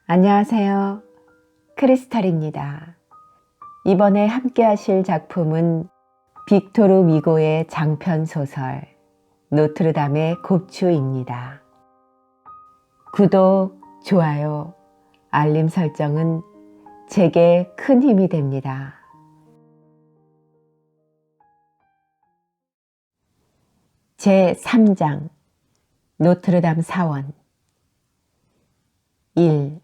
안녕하세요. 크리스탈입니다. 이번에 함께 하실 작품은 빅토르 위고의 장편 소설 노트르담의 곱추입니다. 구독, 좋아요, 알림 설정은 제게 큰 힘이 됩니다. 제3장 노트르담 사원 1.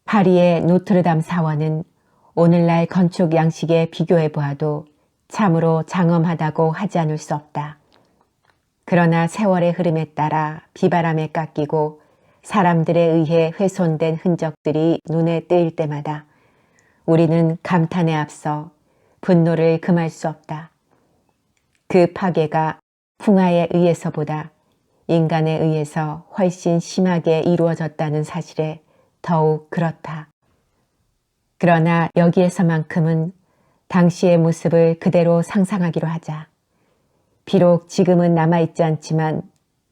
파리의 노트르담 사원은 오늘날 건축 양식에 비교해 보아도 참으로 장엄하다고 하지 않을 수 없다. 그러나 세월의 흐름에 따라 비바람에 깎이고 사람들에 의해 훼손된 흔적들이 눈에 띄일 때마다 우리는 감탄에 앞서 분노를 금할 수 없다. 그 파괴가 풍화에 의해서보다 인간에 의해서 훨씬 심하게 이루어졌다는 사실에 더욱 그렇다. 그러나 여기에서만큼은 당시의 모습을 그대로 상상하기로 하자. 비록 지금은 남아있지 않지만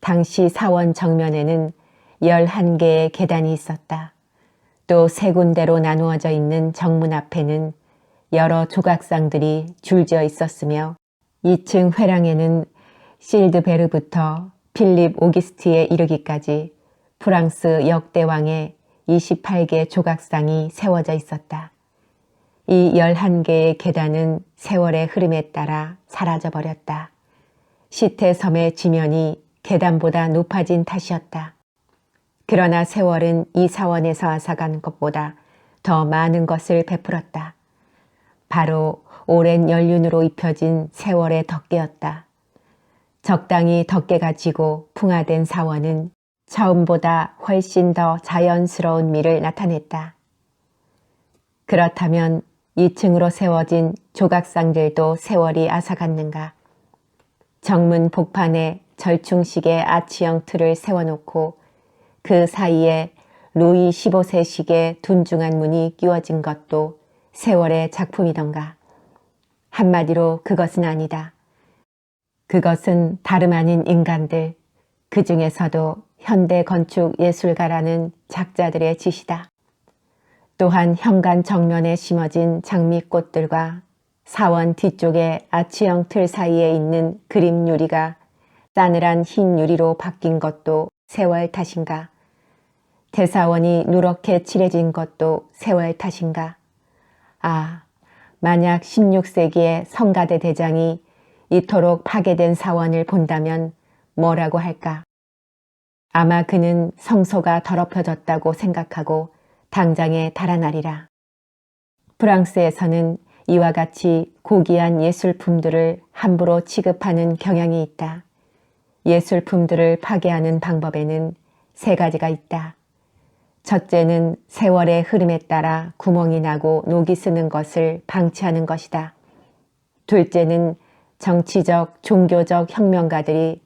당시 사원 정면에는 11개의 계단이 있었다. 또 3군데로 나누어져 있는 정문 앞에는 여러 조각상들이 줄지어 있었으며 2층 회랑에는 실드베르부터 필립 오기스트에 이르기까지 프랑스 역대왕의 28개 조각상이 세워져 있었다. 이 11개의 계단은 세월의 흐름에 따라 사라져버렸다. 시태섬의 지면이 계단보다 높아진 탓이었다. 그러나 세월은 이 사원에서 앗아간 것보다 더 많은 것을 베풀었다. 바로 오랜 연륜으로 입혀진 세월의 덮개였다. 적당히 덮개가 지고 풍화된 사원은 처음보다 훨씬 더 자연스러운 미를 나타냈다. 그렇다면 2층으로 세워진 조각상들도 세월이 앗아갔는가? 정문 복판에 절충식의 아치형 틀을 세워놓고 그 사이에 루이 15세식의 둔중한 문이 끼워진 것도 세월의 작품이던가? 한마디로 그것은 아니다. 그것은 다름 아닌 인간들, 그 중에서도 현대 건축 예술가라는 작자들의 짓이다. 또한 현관 정면에 심어진 장미꽃들과 사원 뒤쪽의 아치형 틀 사이에 있는 그림 유리가 싸늘한 흰 유리로 바뀐 것도 세월 탓인가? 대사원이 누렇게 칠해진 것도 세월 탓인가? 아, 만약 16세기의 성가대 대장이 이토록 파괴된 사원을 본다면 뭐라고 할까? 아마 그는 성소가 더럽혀졌다고 생각하고 당장에 달아나리라. 프랑스에서는 이와 같이 고귀한 예술품들을 함부로 취급하는 경향이 있다. 예술품들을 파괴하는 방법에는 3가지가 있다. 첫째는 세월의 흐름에 따라 구멍이 나고 녹이 쓰는 것을 방치하는 것이다. 둘째는 정치적, 종교적 혁명가들이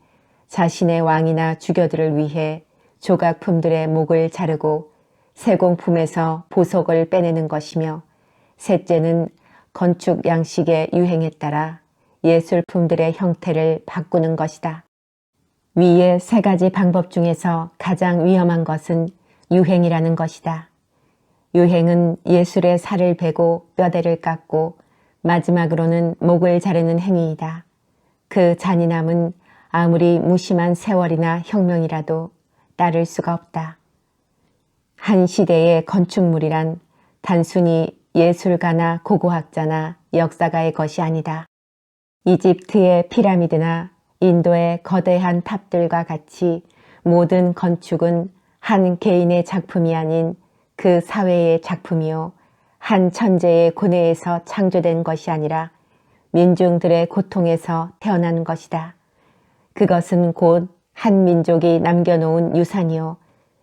자신의 왕이나 주교들을 위해 조각품들의 목을 자르고 세공품에서 보석을 빼내는 것이며, 셋째는 건축 양식의 유행에 따라 예술품들의 형태를 바꾸는 것이다. 위의 3가지 방법 중에서 가장 위험한 것은 유행이라는 것이다. 유행은 예술의 살을 베고 뼈대를 깎고 마지막으로는 목을 자르는 행위이다. 그 잔인함은 아무리 무심한 세월이나 혁명이라도 따를 수가 없다. 한 시대의 건축물이란 단순히 예술가나 고고학자나 역사가의 것이 아니다. 이집트의 피라미드나 인도의 거대한 탑들과 같이 모든 건축은 한 개인의 작품이 아닌 그 사회의 작품이요, 한 천재의 고뇌에서 창조된 것이 아니라 민중들의 고통에서 태어난 것이다. 그것은 곧 한 민족이 남겨놓은 유산이요,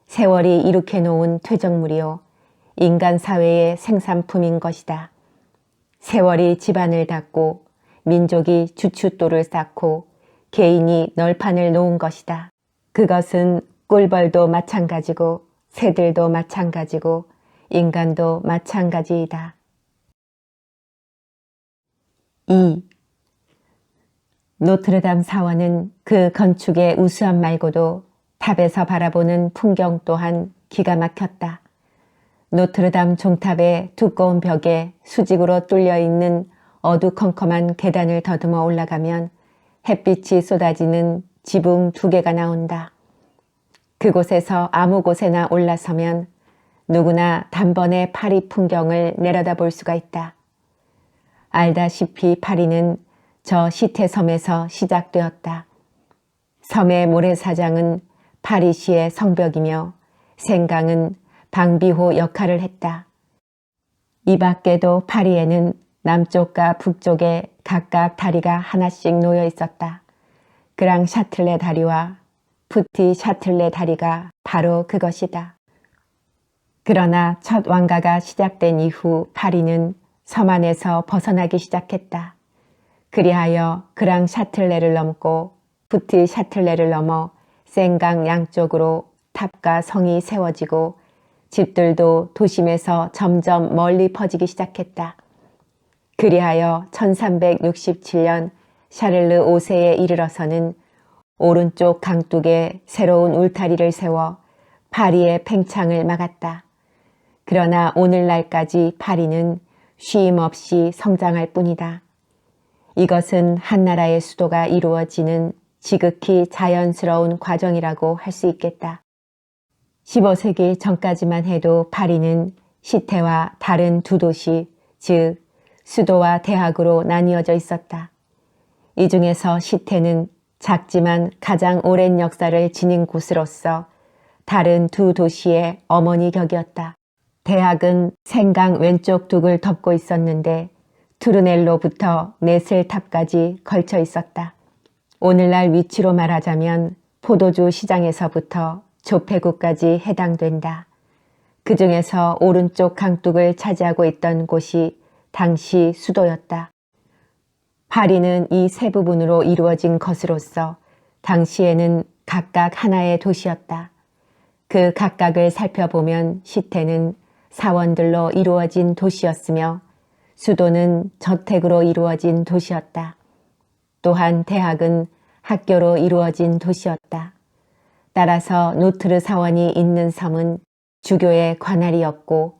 세월이 이룩해놓은 퇴적물이요, 인간 사회의 생산품인 것이다. 세월이 집안을 닦고 민족이 주춧돌을 쌓고 개인이 널판을 놓은 것이다. 그것은 꿀벌도 마찬가지고 새들도 마찬가지고 인간도 마찬가지이다. 2. 노트르담 사원은 그 건축의 우수함 말고도 탑에서 바라보는 풍경 또한 기가 막혔다. 노트르담 종탑의 두꺼운 벽에 수직으로 뚫려 있는 어두컴컴한 계단을 더듬어 올라가면 햇빛이 쏟아지는 지붕 2개가 나온다. 그곳에서 아무 곳에나 올라서면 누구나 단번에 파리 풍경을 내려다볼 수가 있다. 알다시피 파리는 저 시태섬에서 시작되었다. 섬의 모래사장은 파리시의 성벽이며 생강은 방비호 역할을 했다. 이 밖에도 파리에는 남쪽과 북쪽에 각각 다리가 하나씩 놓여 있었다. 그랑 샤틀레 다리와 푸티 샤틀레 다리가 바로 그것이다. 그러나 첫 왕가가 시작된 이후 파리는 섬 안에서 벗어나기 시작했다. 그리하여 그랑 샤틀레를 넘고 푸티 샤틀레를 넘어 생강 양쪽으로 탑과 성이 세워지고 집들도 도심에서 점점 멀리 퍼지기 시작했다. 그리하여 1367년 샤를르 5세에 이르러서는 오른쪽 강둑에 새로운 울타리를 세워 파리의 팽창을 막았다. 그러나 오늘날까지 파리는 쉼 없이 성장할 뿐이다. 이것은 한 나라의 수도가 이루어지는 지극히 자연스러운 과정이라고 할 수 있겠다. 15세기 전까지만 해도 파리는 시태와 다른 두 도시, 즉 수도와 대학으로 나뉘어져 있었다. 이 중에서 시태는 작지만 가장 오랜 역사를 지닌 곳으로서 다른 두 도시의 어머니 격이었다. 대학은 생강 왼쪽 둑을 덮고 있었는데 투르넬로부터 네슬탑까지 걸쳐 있었다. 오늘날 위치로 말하자면 포도주 시장에서부터 조폐구까지 해당된다. 그 중에서 오른쪽 강둑을 차지하고 있던 곳이 당시 수도였다. 파리는 이 세 부분으로 이루어진 것으로서 당시에는 각각 하나의 도시였다. 그 각각을 살펴보면 시태는 사원들로 이루어진 도시였으며 수도는 저택으로 이루어진 도시였다. 또한 대학은 학교로 이루어진 도시였다. 따라서 노트르 사원이 있는 섬은 주교의 관할이었고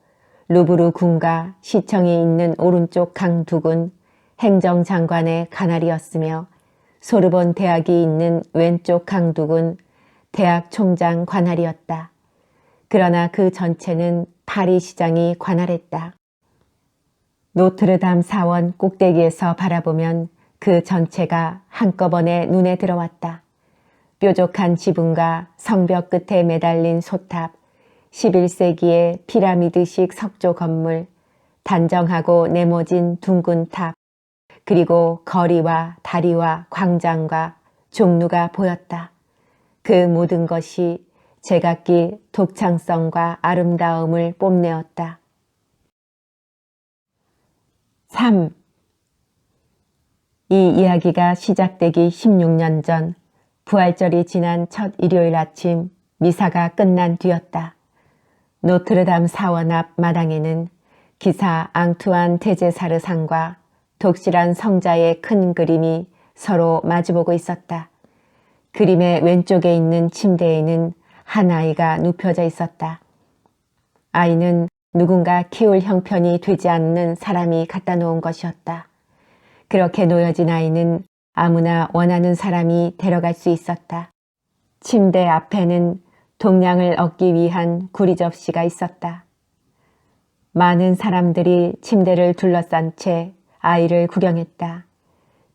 루브르 궁과 시청이 있는 오른쪽 강둑은 행정장관의 관할이었으며 소르본 대학이 있는 왼쪽 강둑은 대학 총장 관할이었다. 그러나 그 전체는 파리 시장이 관할했다. 노트르담 사원 꼭대기에서 바라보면 그 전체가 한꺼번에 눈에 들어왔다. 뾰족한 지붕과 성벽 끝에 매달린 소탑, 11세기의 피라미드식 석조 건물, 단정하고 네모진 둥근 탑, 그리고 거리와 다리와 광장과 종루가 보였다. 그 모든 것이 제각기 독창성과 아름다움을 뽐내었다. 3. 이 이야기가 시작되기 16년 전 부활절이 지난 첫 일요일 아침 미사가 끝난 뒤였다. 노트르담 사원 앞 마당에는 기사 앙투안 대제사르상과 독실한 성자의 큰 그림이 서로 마주보고 있었다. 그림의 왼쪽에 있는 침대에는 한 아이가 눕혀져 있었다. 아이는 누군가 키울 형편이 되지 않는 사람이 갖다 놓은 것이었다. 그렇게 놓여진 아이는 아무나 원하는 사람이 데려갈 수 있었다. 침대 앞에는 동량을 얻기 위한 구리 접시가 있었다. 많은 사람들이 침대를 둘러싼 채 아이를 구경했다.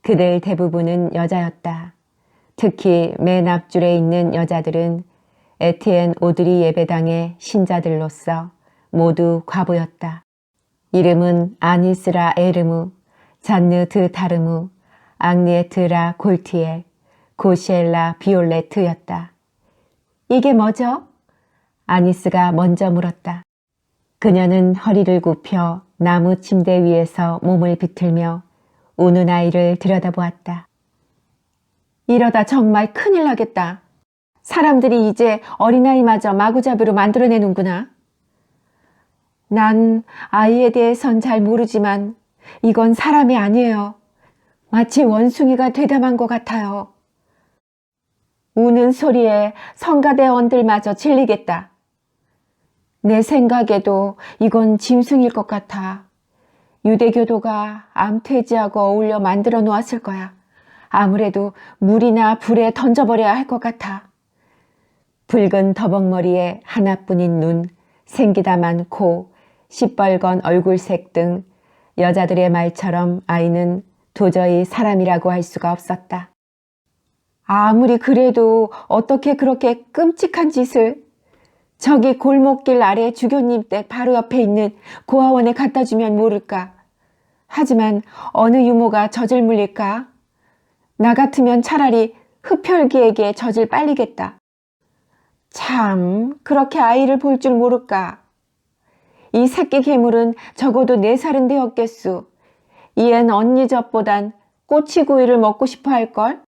그들 대부분은 여자였다. 특히 맨 앞줄에 있는 여자들은 에티엔 오드리 예배당의 신자들로서 모두 과부였다. 이름은 아니스라 에르무, 잔느 드 다르무, 앙리에트라 골티에, 고시엘라 비올레트였다. 이게 뭐죠? 아니스가 먼저 물었다. 그녀는 허리를 굽혀 나무 침대 위에서 몸을 비틀며 우는 아이를 들여다보았다. 이러다 정말 큰일 나겠다. 사람들이 이제 어린아이마저 마구잡이로 만들어내는구나. 난 아이에 대해선 잘 모르지만 이건 사람이 아니에요. 마치 원숭이가 되담한 것 같아요. 우는 소리에 성가대원들마저 질리겠다. 내 생각에도 이건 짐승일 것 같아. 유대교도가 암퇴지하고 어울려 만들어 놓았을 거야. 아무래도 물이나 불에 던져버려야 할 것 같아. 붉은 더벅머리에 하나뿐인 눈, 생기다 많고 시뻘건 얼굴색 등 여자들의 말처럼 아이는 도저히 사람이라고 할 수가 없었다. 아무리 그래도 어떻게 그렇게 끔찍한 짓을 저기 골목길 아래 주교님 댁 바로 옆에 있는 고아원에 갖다 주면 모를까. 하지만 어느 유모가 젖을 물릴까? 나 같으면 차라리 흡혈귀에게 젖을 빨리겠다. 참, 그렇게 아이를 볼 줄 모를까. 이 새끼 괴물은 적어도 4살은 되었겠수. 이엔 언니 젖보단 꼬치구이를 먹고 싶어 할걸?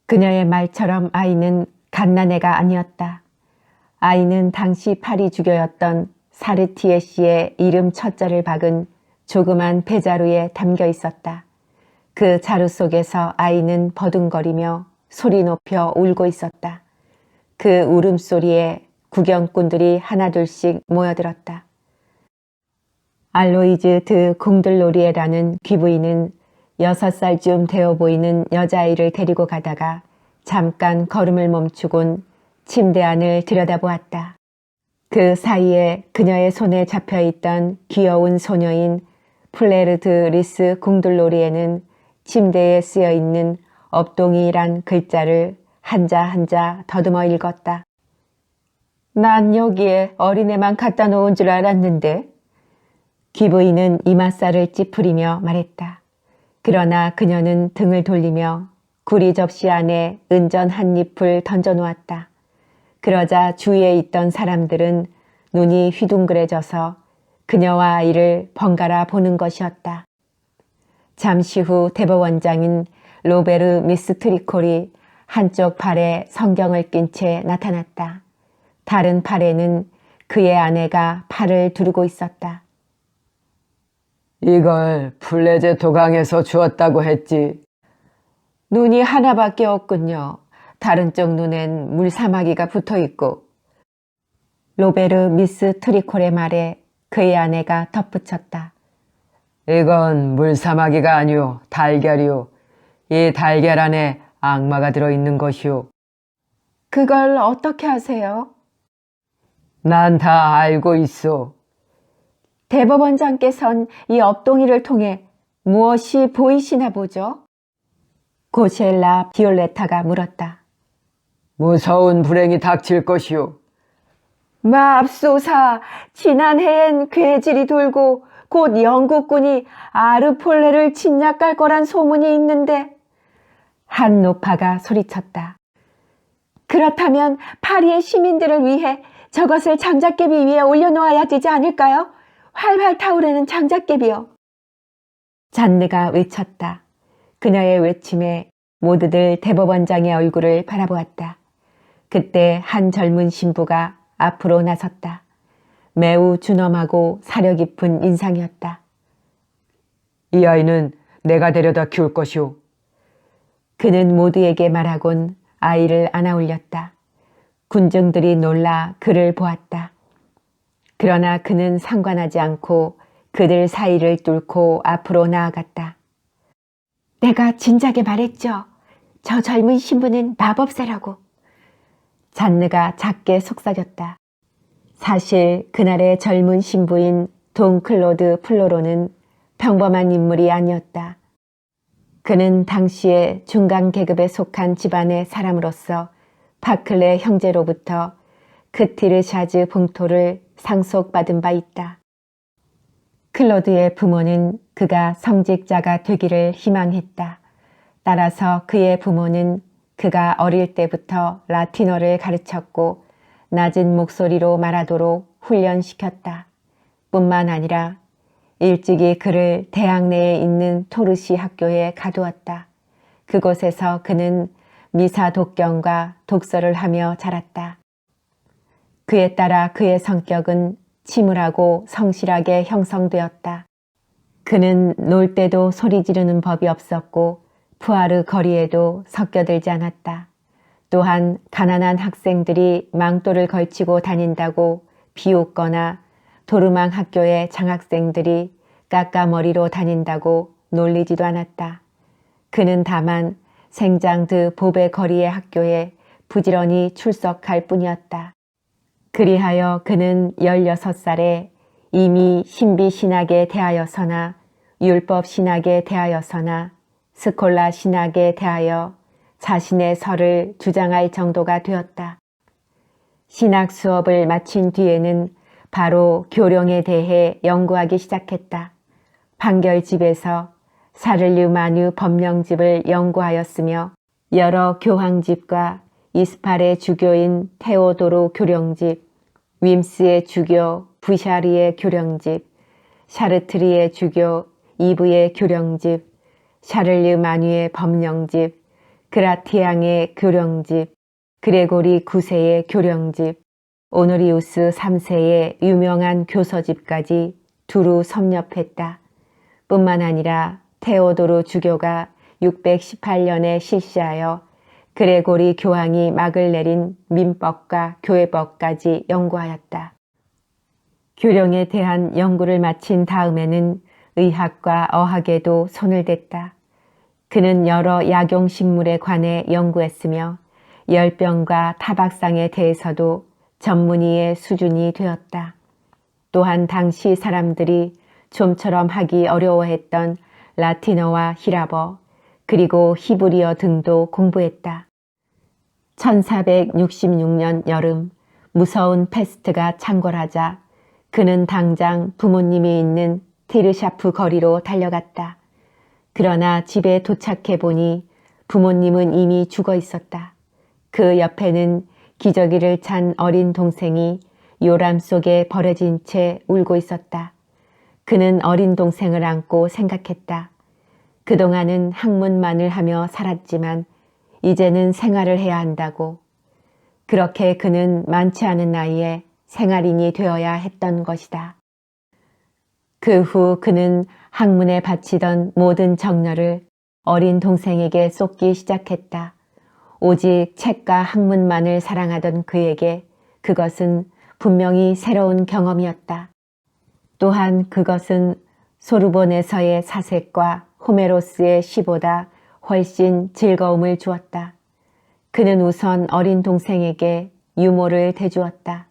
그녀의 말처럼 아이는 갓난애가 아니었다. 아이는 당시 파리 주교였던 사르티에 씨의 이름 첫자를 박은 조그만 배자루에 담겨 있었다. 그 자루 속에서 아이는 버둥거리며 소리 높여 울고 있었다. 그 울음소리에 구경꾼들이 하나둘씩 모여들었다. 알로이즈 드 공들로리에라는 귀부인은 6살쯤 되어 보이는 여자아이를 데리고 가다가 잠깐 걸음을 멈추곤 침대 안을 들여다보았다. 그 사이에 그녀의 손에 잡혀있던 귀여운 소녀인 플레르드 리스 공들로리에는 침대에 쓰여있는 업동이란 글자를 한자 한자 더듬어 읽었다. 난 여기에 어린애만 갖다 놓은 줄 알았는데. 귀부인은 이맛살을 찌푸리며 말했다. 그러나 그녀는 등을 돌리며 구리 접시 안에 은전 한 잎을 던져놓았다. 그러자 주위에 있던 사람들은 눈이 휘둥그레져서 그녀와 아이를 번갈아 보는 것이었다. 잠시 후 대법원장인 로베르 미스트리콜이 한쪽 팔에 성경을 낀 채 나타났다. 다른 팔에는 그의 아내가 팔을 두르고 있었다. 이걸 플레제 도강에서 주었다고 했지. 눈이 하나밖에 없군요. 다른 쪽 눈엔 물사마귀가 붙어있고. 로베르 미스 트리콜의 말에 그의 아내가 덧붙였다. 이건 물사마귀가 아니오, 달걀이오. 이 달걀 안에 악마가 들어있는 것이오. 그걸 어떻게 아세요? 난 다 알고 있어. 대법원장께선 이 업동이를 통해 무엇이 보이시나 보죠? 고셸라 비올레타가 물었다. 무서운 불행이 닥칠 것이오. 맙소사, 지난해엔 괴질이 돌고 곧 영국군이 아르폴레를 침략할 거란 소문이 있는데. 한 노파가 소리쳤다. 그렇다면 파리의 시민들을 위해 저것을 장작개비 위에 올려놓아야 되지 않을까요? 활활 타오르는 장작개비요. 잔느가 외쳤다. 그녀의 외침에 모두들 대법원장의 얼굴을 바라보았다. 그때 한 젊은 신부가 앞으로 나섰다. 매우 준엄하고 사려 깊은 인상이었다. 이 아이는 내가 데려다 키울 것이오. 그는 모두에게 말하곤 아이를 안아 올렸다. 군중들이 놀라 그를 보았다. 그러나 그는 상관하지 않고 그들 사이를 뚫고 앞으로 나아갔다. 내가 진작에 말했죠. 저 젊은 신부는 마법사라고. 잔느가 작게 속삭였다. 사실 그날의 젊은 신부인 돈 클로드 플로로는 평범한 인물이 아니었다. 그는 당시에 중간 계급에 속한 집안의 사람으로서 바클레 형제로부터 크티르샤즈 봉토를 상속받은 바 있다. 클로드의 부모는 그가 성직자가 되기를 희망했다. 따라서 그의 부모는 그가 어릴 때부터 라틴어를 가르쳤고 낮은 목소리로 말하도록 훈련시켰다. 뿐만 아니라 일찍이 그를 대학 내에 있는 토르시 학교에 가두었다. 그곳에서 그는 미사 독경과 독서를 하며 자랐다. 그에 따라 그의 성격은 침울하고 성실하게 형성되었다. 그는 놀 때도 소리 지르는 법이 없었고 푸아르 거리에도 섞여들지 않았다. 또한 가난한 학생들이 망토를 걸치고 다닌다고 비웃거나 도르망 학교의 장학생들이 까까머리로 다닌다고 놀리지도 않았다. 그는 다만 생장드 보베 거리의 학교에 부지런히 출석할 뿐이었다. 그리하여 그는 16살에 이미 신비신학에 대하여서나 율법신학에 대하여서나 스콜라 신학에 대하여 자신의 설을 주장할 정도가 되었다. 신학 수업을 마친 뒤에는 바로 교령에 대해 연구하기 시작했다. 판결집에서 사를류 마누 법령집을 연구하였으며 여러 교황집과 이스팔의 주교인 테오도르 교령집, 윈스의 주교 부샤리의 교령집, 샤르트리의 주교 이브의 교령집, 샤를류 마누의 법령집, 그라티앙의 교령집, 그레고리 9세의 교령집, 오노리우스 3세의 유명한 교서집까지 두루 섭렵했다. 뿐만 아니라 테오도르 주교가 618년에 실시하여 그레고리 교황이 막을 내린 민법과 교회법까지 연구하였다. 교령에 대한 연구를 마친 다음에는 의학과 어학에도 손을 댔다. 그는 여러 약용식물에 관해 연구했으며 열병과 타박상에 대해서도 전문의의 수준이 되었다. 또한 당시 사람들이 좀처럼 하기 어려워했던 라틴어와 히라버 그리고 히브리어 등도 공부했다. 1466년 여름 무서운 패스트가 창궐하자 그는 당장 부모님이 있는 티르샤프 거리로 달려갔다. 그러나 집에 도착해 보니 부모님은 이미 죽어 있었다. 그 옆에는 기저귀를 찬 어린 동생이 요람 속에 버려진 채 울고 있었다. 그는 어린 동생을 안고 생각했다. 그동안은 학문만을 하며 살았지만 이제는 생활을 해야 한다고. 그렇게 그는 많지 않은 나이에 생활인이 되어야 했던 것이다. 그 후 그는 학문에 바치던 모든 정열을 어린 동생에게 쏟기 시작했다. 오직 책과 학문만을 사랑하던 그에게 그것은 분명히 새로운 경험이었다. 또한 그것은 소르본에서의 사색과 호메로스의 시보다 훨씬 즐거움을 주었다. 그는 우선 어린 동생에게 유모를 대주었다.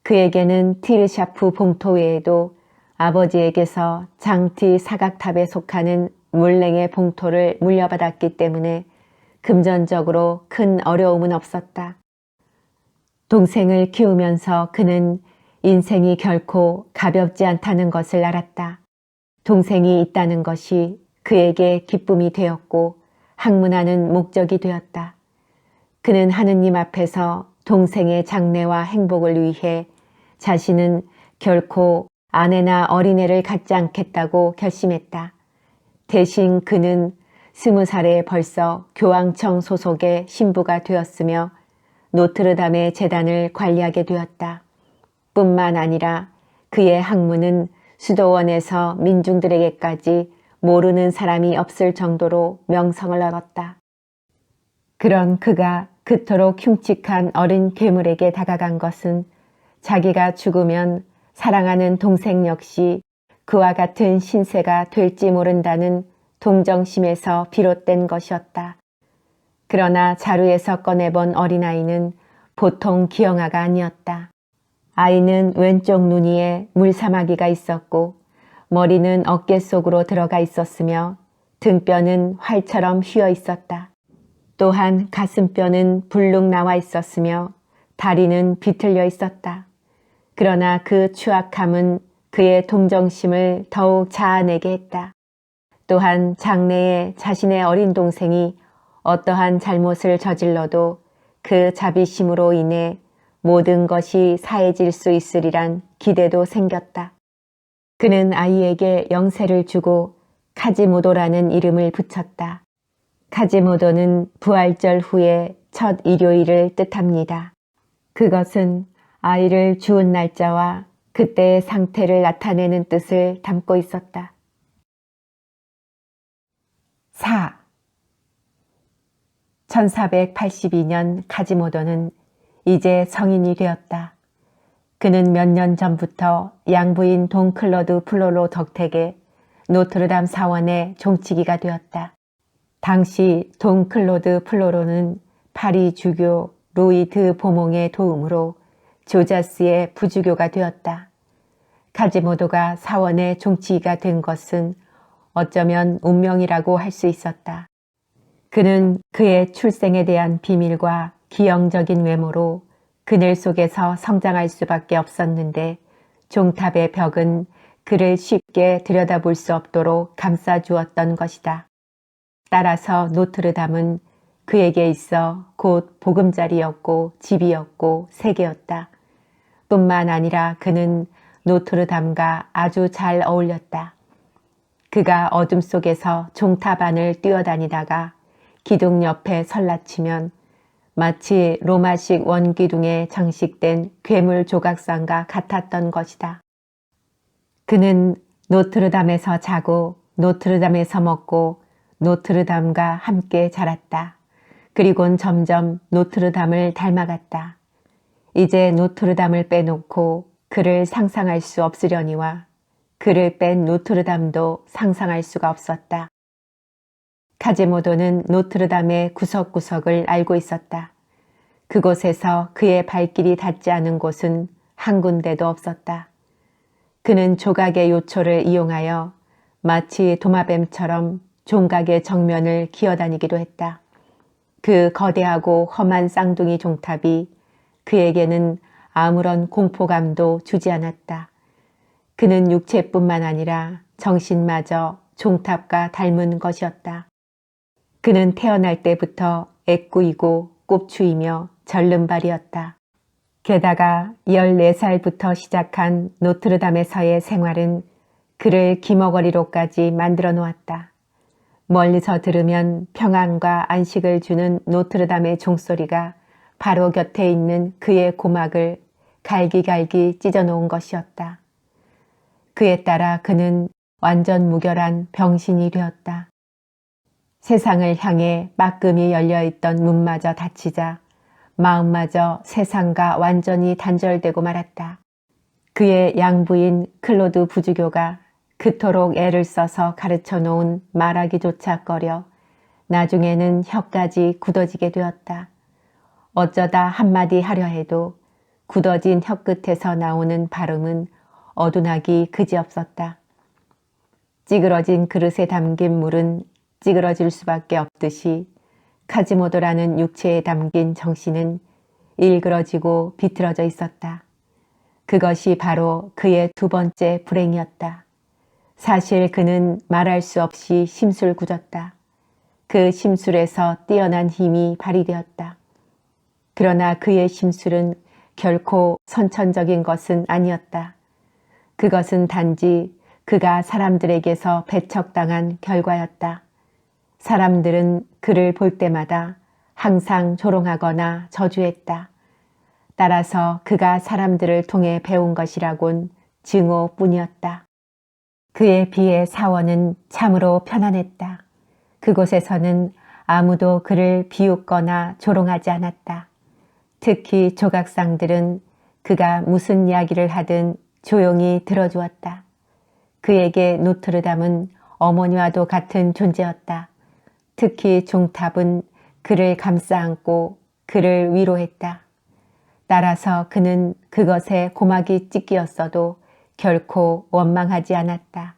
그에게는 티르샤프 봉토 외에도 아버지에게서 장티 사각탑에 속하는 물냉의 봉토를 물려받았기 때문에 금전적으로 큰 어려움은 없었다. 동생을 키우면서 그는 인생이 결코 가볍지 않다는 것을 알았다. 동생이 있다는 것이 그에게 기쁨이 되었고 학문하는 목적이 되었다. 그는 하느님 앞에서 동생의 장래와 행복을 위해 자신은 결코 아내나 어린애를 갖지 않겠다고 결심했다. 대신 그는 20살에 벌써 교황청 소속의 신부가 되었으며 노트르담의 재단을 관리하게 되었다. 뿐만 아니라 그의 학문은 수도원에서 민중들에게까지 모르는 사람이 없을 정도로 명성을 얻었다. 그런 그가 그토록 흉측한 어린 괴물에게 다가간 것은 자기가 죽으면 사랑하는 동생 역시 그와 같은 신세가 될지 모른다는 동정심에서 비롯된 것이었다. 그러나 자루에서 꺼내본 어린아이는 보통 기형아가 아니었다. 아이는 왼쪽 눈이에 물사마귀가 있었고 머리는 어깨 속으로 들어가 있었으며 등뼈는 활처럼 휘어 있었다. 또한 가슴뼈는 불룩 나와 있었으며 다리는 비틀려 있었다. 그러나 그 추악함은 그의 동정심을 더욱 자아내게 했다. 또한 장래에 자신의 어린 동생이 어떠한 잘못을 저질러도 그 자비심으로 인해 모든 것이 사해질 수 있으리란 기대도 생겼다. 그는 아이에게 영세를 주고 카지모도라는 이름을 붙였다. 카지모도는 부활절 후에 첫 일요일을 뜻합니다. 그것은 아이를 주운 날짜와 그때의 상태를 나타내는 뜻을 담고 있었다. 4. 1482년 카지모도는 이제 성인이 되었다. 그는 몇 년 전부터 양부인 동 클로드 플로로 덕택에 노트르담 사원의 종치기가 되었다. 당시 동 클로드 플로로는 파리 주교 루이 드 보몽의 도움으로 조자스의 부주교가 되었다. 카지모도가 사원의 종치기가 된 것은 어쩌면 운명이라고 할 수 있었다. 그는 그의 출생에 대한 비밀과 기형적인 외모로 그늘 속에서 성장할 수밖에 없었는데 종탑의 벽은 그를 쉽게 들여다볼 수 없도록 감싸주었던 것이다. 따라서 노트르담은 그에게 있어 곧 보금자리였고 집이었고 세계였다. 뿐만 아니라 그는 노트르담과 아주 잘 어울렸다. 그가 어둠 속에서 종탑 안을 뛰어다니다가 기둥 옆에 설라치면 마치 로마식 원기둥에 장식된 괴물 조각상과 같았던 것이다. 그는 노트르담에서 자고 노트르담에서 먹고 노트르담과 함께 자랐다. 그리곤 점점 노트르담을 닮아갔다. 이제 노트르담을 빼놓고 그를 상상할 수 없으려니와 그를 뺀 노트르담도 상상할 수가 없었다. 카지모도는 노트르담의 구석구석을 알고 있었다. 그곳에서 그의 발길이 닿지 않은 곳은 한 군데도 없었다. 그는 조각의 요초를 이용하여 마치 도마뱀처럼 종각의 정면을 기어다니기도 했다. 그 거대하고 험한 쌍둥이 종탑이 그에게는 아무런 공포감도 주지 않았다. 그는 육체뿐만 아니라 정신마저 종탑과 닮은 것이었다. 그는 태어날 때부터 애꾸이고 꼽추이며 절름발이었다. 게다가 14살부터 시작한 노트르담에서의 생활은 그를 기머거리로까지 만들어 놓았다. 멀리서 들으면 평안과 안식을 주는 노트르담의 종소리가 바로 곁에 있는 그의 고막을 갈기갈기 찢어놓은 것이었다. 그에 따라 그는 완전 무결한 병신이 되었다. 세상을 향해 빠끔히 열려있던 문마저 닫히자 마음마저 세상과 완전히 단절되고 말았다. 그의 양부인 클로드 부주교가 그토록 애를 써서 가르쳐 놓은 말하기조차 꺼려 나중에는 혀까지 굳어지게 되었다. 어쩌다 한마디 하려 해도 굳어진 혀 끝에서 나오는 발음은 어둔하기 그지없었다. 찌그러진 그릇에 담긴 물은 찌그러질 수밖에 없듯이 카지모도라는 육체에 담긴 정신은 일그러지고 비틀어져 있었다. 그것이 바로 그의 두 번째 불행이었다. 사실 그는 말할 수 없이 심술궂었다. 그 심술에서 뛰어난 힘이 발휘되었다. 그러나 그의 심술은 결코 선천적인 것은 아니었다. 그것은 단지 그가 사람들에게서 배척당한 결과였다. 사람들은 그를 볼 때마다 항상 조롱하거나 저주했다. 따라서 그가 사람들을 통해 배운 것이라곤 증오뿐이었다. 그에 비해 사원은 참으로 편안했다. 그곳에서는 아무도 그를 비웃거나 조롱하지 않았다. 특히 조각상들은 그가 무슨 이야기를 하든 조용히 들어주었다. 그에게 노트르담은 어머니와도 같은 존재였다. 특히 종탑은 그를 감싸 안고 그를 위로했다. 따라서 그는 그것에 고막이 찢기었어도 결코 원망하지 않았다.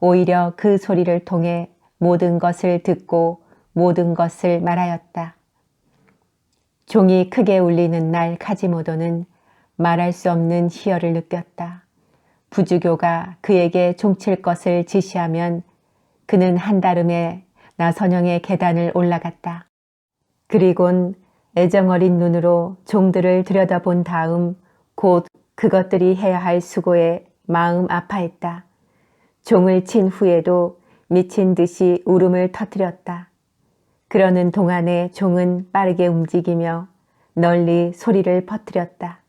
오히려 그 소리를 통해 모든 것을 듣고 모든 것을 말하였다. 종이 크게 울리는 날 카지모도는 말할 수 없는 희열을 느꼈다. 부주교가 그에게 종칠 것을 지시하면 그는 한달음에 나선형의 계단을 올라갔다. 그리곤 애정어린 눈으로 종들을 들여다본 다음 곧 그것들이 해야 할 수고에 마음 아파했다. 종을 친 후에도 미친 듯이 울음을 터뜨렸다. 그러는 동안에 종은 빠르게 움직이며 널리 소리를 퍼뜨렸다.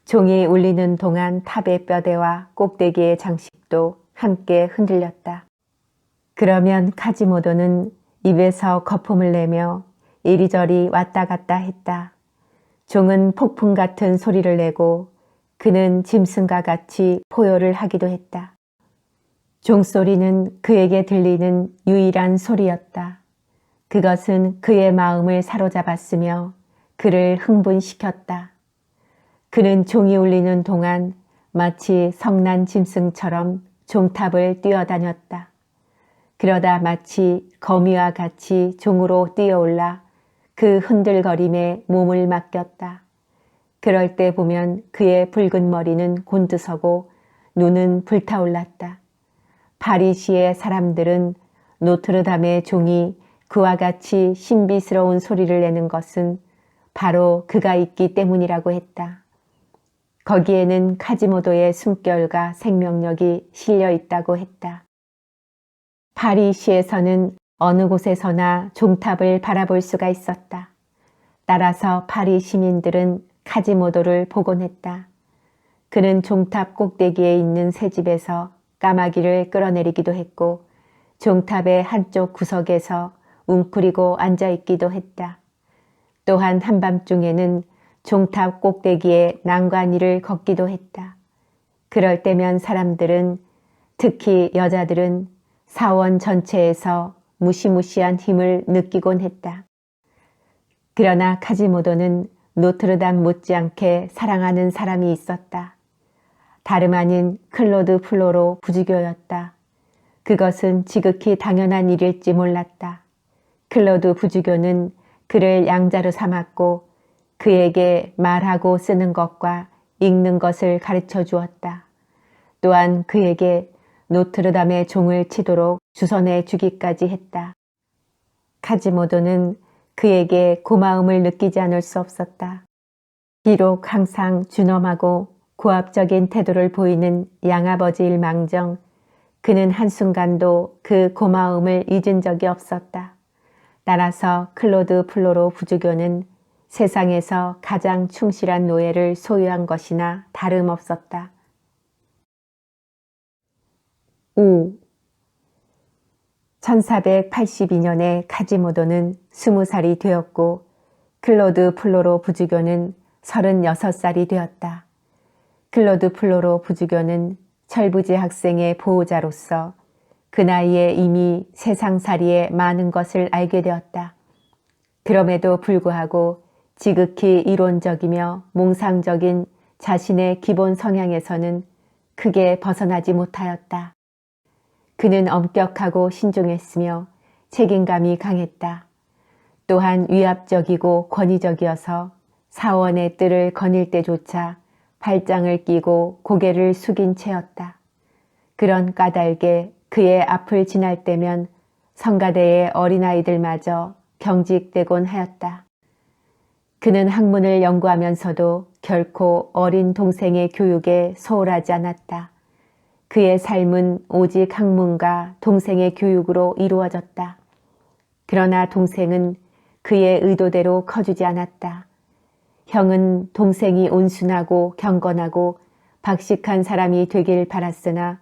종이 울리는 동안 탑의 뼈대와 꼭대기의 장식도 함께 흔들렸다. 그러면 카지모도는 입에서 거품을 내며 이리저리 왔다 갔다 했다. 종은 폭풍 같은 소리를 내고 그는 짐승과 같이 포효를 하기도 했다. 종소리는 그에게 들리는 유일한 소리였다. 그것은 그의 마음을 사로잡았으며 그를 흥분시켰다. 그는 종이 울리는 동안 마치 성난 짐승처럼 종탑을 뛰어다녔다. 그러다 마치 거미와 같이 종으로 뛰어올라 그 흔들거림에 몸을 맡겼다. 그럴 때 보면 그의 붉은 머리는 곤두서고 눈은 불타올랐다. 파리시의 사람들은 노트르담의 종이 그와 같이 신비스러운 소리를 내는 것은 바로 그가 있기 때문이라고 했다. 거기에는 카지모도의 숨결과 생명력이 실려 있다고 했다. 파리시에서는 어느 곳에서나 종탑을 바라볼 수가 있었다. 따라서 파리 시민들은 카지모도를 복원했다. 그는 종탑 꼭대기에 있는 새 집에서 까마귀를 끌어내리기도 했고 종탑의 한쪽 구석에서 웅크리고 앉아있기도 했다. 또한 한밤중에는 종탑 꼭대기에 난관이를 걷기도 했다. 그럴 때면 사람들은, 특히 여자들은 사원 전체에서 무시무시한 힘을 느끼곤 했다. 그러나 카지모도는 노트르담 못지않게 사랑하는 사람이 있었다. 다름 아닌 클로드 플로로 부주교였다. 그것은 지극히 당연한 일일지 몰랐다. 클로드 부주교는 그를 양자로 삼았고 그에게 말하고 쓰는 것과 읽는 것을 가르쳐 주었다. 또한 그에게 노트르담의 종을 치도록 주선해 주기까지 했다. 카지모도는 그에게 고마움을 느끼지 않을 수 없었다. 비록 항상 준엄하고 고압적인 태도를 보이는 양아버지일 망정 그는 한순간도 그 고마움을 잊은 적이 없었다. 따라서 클로드 플로로 부주교는 세상에서 가장 충실한 노예를 소유한 것이나 다름없었다. 5. 1482년에 카지모도는 20살이 되었고 클로드 플로로 부주교는 36살이 되었다. 클로드 플로로 부주교는 철부지 학생의 보호자로서 그 나이에 이미 세상살이의 많은 것을 알게 되었다. 그럼에도 불구하고 지극히 이론적이며 몽상적인 자신의 기본 성향에서는 크게 벗어나지 못하였다. 그는 엄격하고 신중했으며 책임감이 강했다. 또한 위압적이고 권위적이어서 사원의 뜰을 거닐 때조차 발장을 끼고 고개를 숙인 채였다. 그런 까닭에 그의 앞을 지날 때면 성가대의 어린아이들마저 경직되곤 하였다. 그는 학문을 연구하면서도 결코 어린 동생의 교육에 소홀하지 않았다. 그의 삶은 오직 학문과 동생의 교육으로 이루어졌다. 그러나 동생은 그의 의도대로 커주지 않았다. 형은 동생이 온순하고 경건하고 박식한 사람이 되길 바랐으나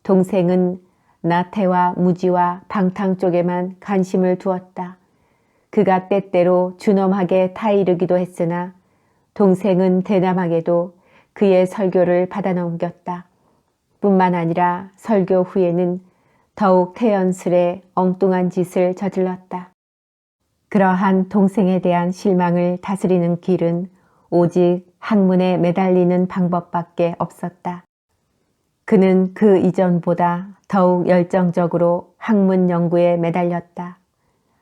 동생은 나태와 무지와 방탕 쪽에만 관심을 두었다. 그가 때때로 준엄하게 타이르기도 했으나 동생은 대담하게도 그의 설교를 받아넘겼다. 뿐만 아니라 설교 후에는 더욱 태연스레 엉뚱한 짓을 저질렀다. 그러한 동생에 대한 실망을 다스리는 길은 오직 학문에 매달리는 방법밖에 없었다. 그는 그 이전보다 더욱 열정적으로 학문 연구에 매달렸다.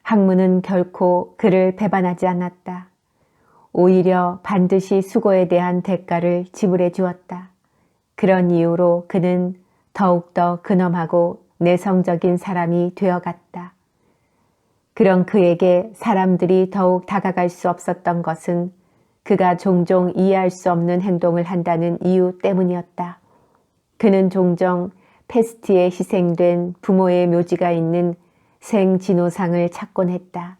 학문은 결코 그를 배반하지 않았다. 오히려 반드시 수고에 대한 대가를 지불해 주었다. 그런 이유로 그는 더욱더 근엄하고 내성적인 사람이 되어갔다. 그런 그에게 사람들이 더욱 다가갈 수 없었던 것은 그가 종종 이해할 수 없는 행동을 한다는 이유 때문이었다. 그는 종종 페스트에 희생된 부모의 묘지가 있는 생진호상을 찾곤 했다.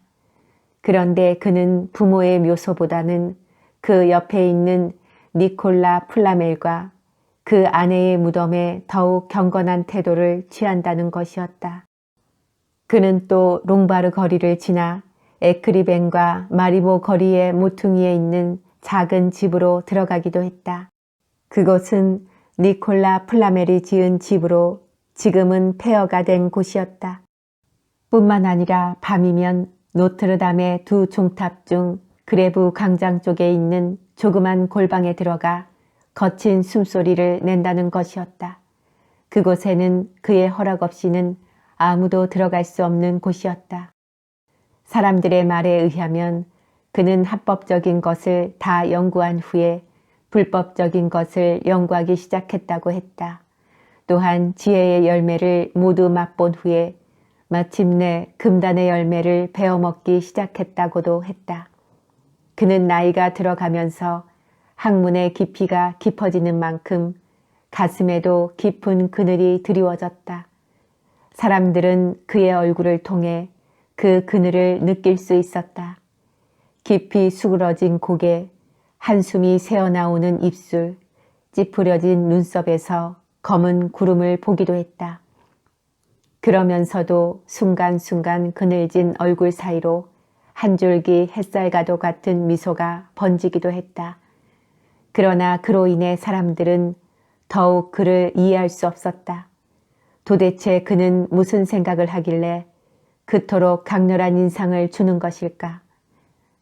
그런데 그는 부모의 묘소보다는 그 옆에 있는 니콜라 플라멜과 그 아내의 무덤에 더욱 경건한 태도를 취한다는 것이었다. 그는 또 롱바르 거리를 지나 에크리벤과 마리보 거리의 모퉁이에 있는 작은 집으로 들어가기도 했다. 그곳은 니콜라 플라멜이 지은 집으로 지금은 폐허가 된 곳이었다. 뿐만 아니라 밤이면 노트르담의 두 종탑 중 그레브 광장 쪽에 있는 조그만 골방에 들어가 거친 숨소리를 낸다는 것이었다. 그곳에는 그의 허락 없이는 아무도 들어갈 수 없는 곳이었다. 사람들의 말에 의하면 그는 합법적인 것을 다 연구한 후에 불법적인 것을 연구하기 시작했다고 했다. 또한 지혜의 열매를 모두 맛본 후에 마침내 금단의 열매를 베어먹기 시작했다고도 했다. 그는 나이가 들어가면서 학문의 깊이가 깊어지는 만큼 가슴에도 깊은 그늘이 드리워졌다. 사람들은 그의 얼굴을 통해 그 그늘을 느낄 수 있었다. 깊이 수그러진 고개, 한숨이 새어나오는 입술, 찌푸려진 눈썹에서 검은 구름을 보기도 했다. 그러면서도 순간순간 그늘진 얼굴 사이로 한 줄기 햇살과도 같은 미소가 번지기도 했다. 그러나 그로 인해 사람들은 더욱 그를 이해할 수 없었다. 도대체 그는 무슨 생각을 하길래 그토록 강렬한 인상을 주는 것일까?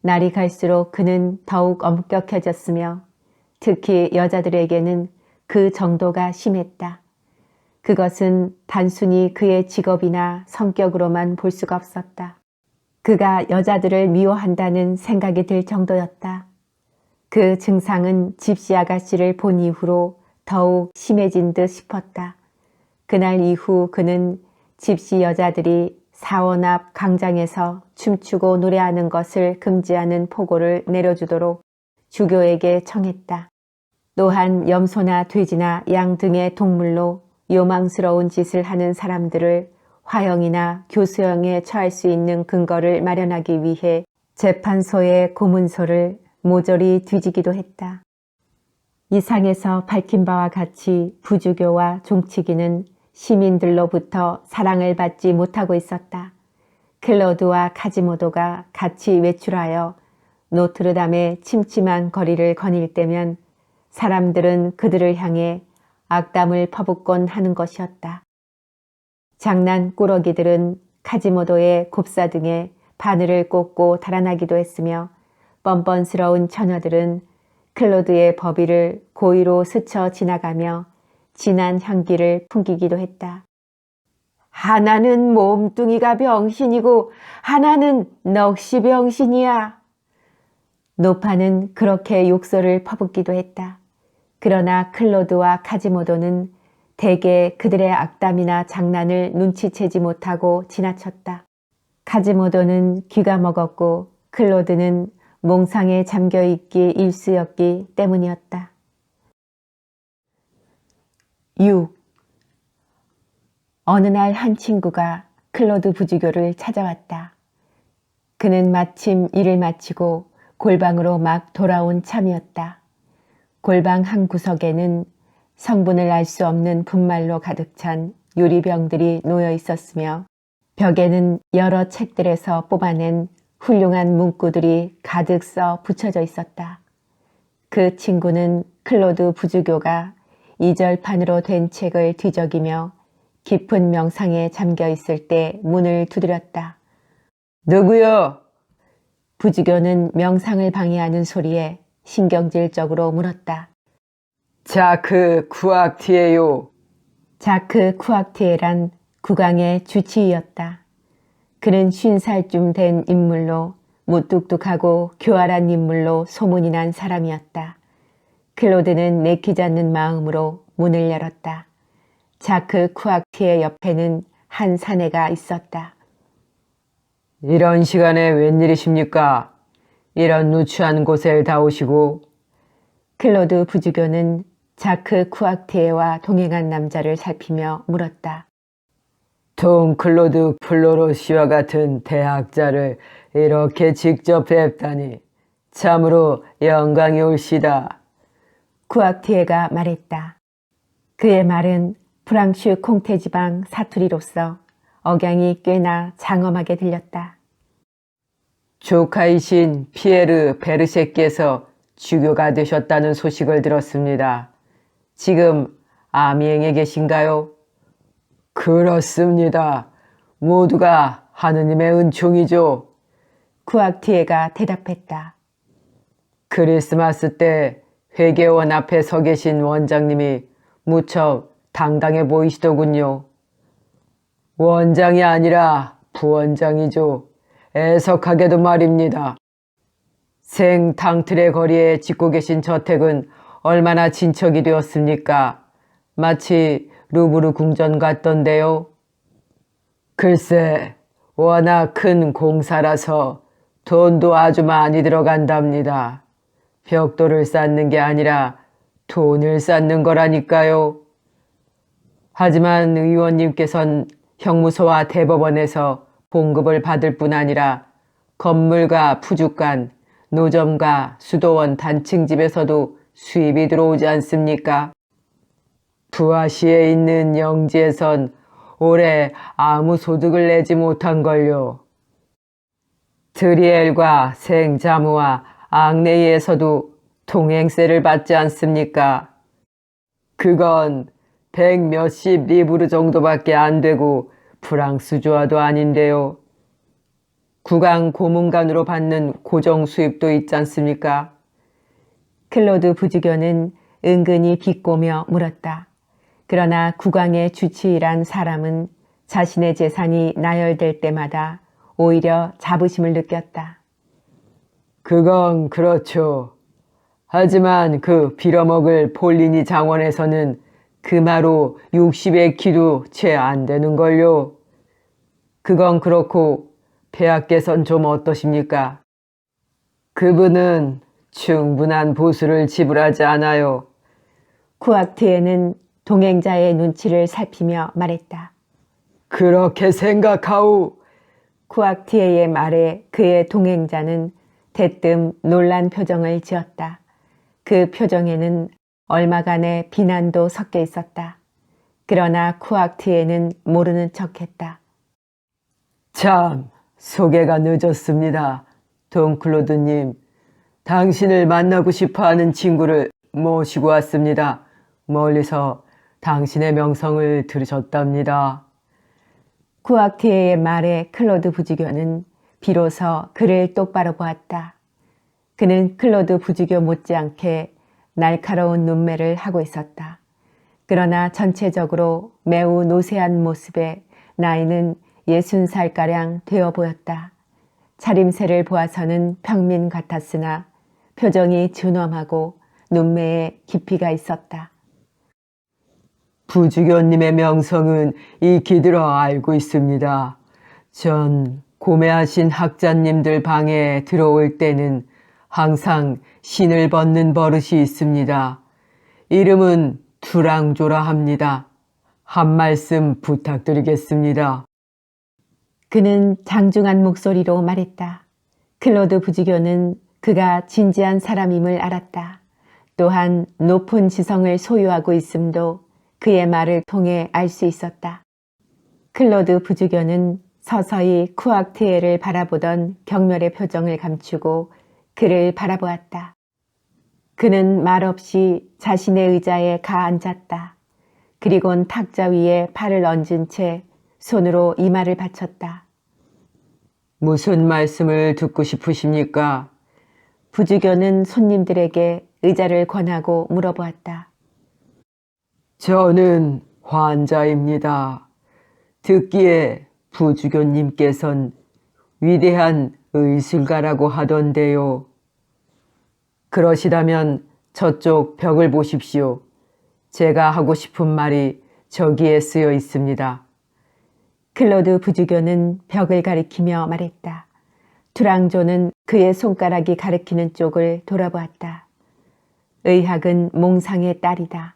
날이 갈수록 그는 더욱 엄격해졌으며 특히 여자들에게는 그 정도가 심했다. 그것은 단순히 그의 직업이나 성격으로만 볼 수가 없었다. 그가 여자들을 미워한다는 생각이 들 정도였다. 그 증상은 집시 아가씨를 본 이후로 더욱 심해진 듯 싶었다. 그날 이후 그는 집시 여자들이 사원 앞 광장에서 춤추고 노래하는 것을 금지하는 포고를 내려주도록 주교에게 청했다. 또한 염소나 돼지나 양 등의 동물로 요망스러운 짓을 하는 사람들을 화형이나 교수형에 처할 수 있는 근거를 마련하기 위해 재판소의 고문서를 모조리 뒤지기도 했다. 이상에서 밝힌 바와 같이 부주교와 종치기는 시민들로부터 사랑을 받지 못하고 있었다. 클로드와 카지모도가 같이 외출하여 노트르담의 침침한 거리를 거닐 때면 사람들은 그들을 향해 악담을 퍼붓곤 하는 것이었다. 장난꾸러기들은 카지모도의 곱사 등에 바늘을 꽂고 달아나기도 했으며 뻔뻔스러운 처녀들은 클로드의 버비를 고의로 스쳐 지나가며 진한 향기를 풍기기도 했다. 하나는 몸뚱이가 병신이고 하나는 넋이 병신이야. 노파는 그렇게 욕설을 퍼붓기도 했다. 그러나 클로드와 카지모도는 대개 그들의 악담이나 장난을 눈치채지 못하고 지나쳤다. 카지모도는 귀가 먹었고 클로드는 몽상에 잠겨있기 일쑤였기 때문이었다. 6. 어느 날 한 친구가 클로드 부주교를 찾아왔다. 그는 마침 일을 마치고 골방으로 막 돌아온 참이었다. 골방 한 구석에는 성분을 알 수 없는 분말로 가득 찬 유리병들이 놓여 있었으며 벽에는 여러 책들에서 뽑아낸 훌륭한 문구들이 가득 써 붙여져 있었다. 그 친구는 클로드 부주교가 이절판으로 된 책을 뒤적이며 깊은 명상에 잠겨 있을 때 문을 두드렸다. 누구요? 부주교는 명상을 방해하는 소리에 신경질적으로 물었다. 자크 쿠악티에요. 자크 쿠악티에란 국왕의 주치의였다. 그는 50살쯤 된 인물로 무뚝뚝하고 교활한 인물로 소문이 난 사람이었다. 클로드는 내키지 않는 마음으로 문을 열었다. 자크 쿠악티에 옆에는 한 사내가 있었다. 이런 시간에 웬일이십니까? 이런 누추한 곳에 다 오시고. 클로드 부주교는 자크 쿠악티에와 동행한 남자를 살피며 물었다. 동 클로드 플로로 씨와 같은 대학자를 이렇게 직접 뵙다니 참으로 영광이 올시다. 쿠악티에가 말했다. 그의 말은 프랑슈 콩테 지방 사투리로서 억양이 꽤나 장엄하게 들렸다. 조카이신 피에르 베르셰께서 주교가 되셨다는 소식을 들었습니다. 지금 아미행에 계신가요? 그렇습니다. 모두가 하느님의 은총이죠. 쿠악티에가 대답했다. 크리스마스 때 회계원 앞에 서 계신 원장님이 무척 당당해 보이시더군요. 원장이 아니라 부원장이죠. 애석하게도 말입니다. 생탕틀의 거리에 짓고 계신 저택은 얼마나 진척이 되었습니까? 마치 루브르 궁전 같던데요. 글쎄, 워낙 큰 공사라서 돈도 아주 많이 들어간답니다. 벽돌을 쌓는 게 아니라 돈을 쌓는 거라니까요. 하지만 의원님께선 형무소와 대법원에서 봉급을 받을 뿐 아니라 건물과 푸주간, 노점과 수도원 단층집에서도 수입이 들어오지 않습니까? 부하시에 있는 영지에선 올해 아무 소득을 내지 못한걸요. 드리엘과 생자무와 앙네이에서도 통행세를 받지 않습니까? 그건 100 몇십 리브르 정도밖에 안 되고 프랑스주화도 아닌데요. 국왕 고문관으로 받는 고정 수입도 있지 않습니까? 클로드 부주교는 은근히 비꼬며 물었다. 그러나 국왕의 주치의란 사람은 자신의 재산이 나열될 때마다 오히려 자부심을 느꼈다. 그건 그렇죠. 하지만 그 빌어먹을 폴리니 장원에서는 금하로 60의 키도 채 안 되는걸요. 그건 그렇고 폐하께선 좀 어떠십니까? 그분은 충분한 보수를 지불하지 않아요. 쿠악티에는 동행자의 눈치를 살피며 말했다. 그렇게 생각하오. 쿠악티에의 말에 그의 동행자는 대뜸 놀란 표정을 지었다. 그 표정에는 얼마간의 비난도 섞여 있었다. 그러나 쿠악티에는 모르는 척했다. 참, 소개가 늦었습니다. 돈클로드님, 당신을 만나고 싶어하는 친구를 모시고 왔습니다. 멀리서 당신의 명성을 들으셨답니다. 쿠악티에의 말에 클로드 부주교는 비로소 그를 똑바로 보았다. 그는 클로드 부주교 못지않게 날카로운 눈매를 하고 있었다. 그러나 전체적으로 매우 노쇠한 모습에 나이는 60살가량 되어 보였다. 차림새를 보아서는 평민 같았으나 표정이 준엄하고 눈매에 깊이가 있었다. 부주교님의 명성은 익히 들어 알고 있습니다. 전 고매하신 학자님들 방에 들어올 때는 항상 신을 벗는 버릇이 있습니다. 이름은 두랑조라 합니다. 한 말씀 부탁드리겠습니다. 그는 장중한 목소리로 말했다. 클로드 부주교는 그가 진지한 사람임을 알았다. 또한 높은 지성을 소유하고 있음도 그의 말을 통해 알 수 있었다. 클로드 부주교는 서서히 쿠악티에를 바라보던 경멸의 표정을 감추고 그를 바라보았다. 그는 말없이 자신의 의자에 가 앉았다. 그리곤 탁자 위에 팔을 얹은 채 손으로 이마를 받쳤다. 무슨 말씀을 듣고 싶으십니까? 부주교는 손님들에게 의자를 권하고 물어보았다. 저는 환자입니다. 듣기에 부주교님께선 위대한 의술가라고 하던데요. 그러시다면 저쪽 벽을 보십시오. 제가 하고 싶은 말이 저기에 쓰여 있습니다. 클로드 부주교는 벽을 가리키며 말했다. 두랑조는 그의 손가락이 가리키는 쪽을 돌아보았다. 의학은 몽상의 딸이다.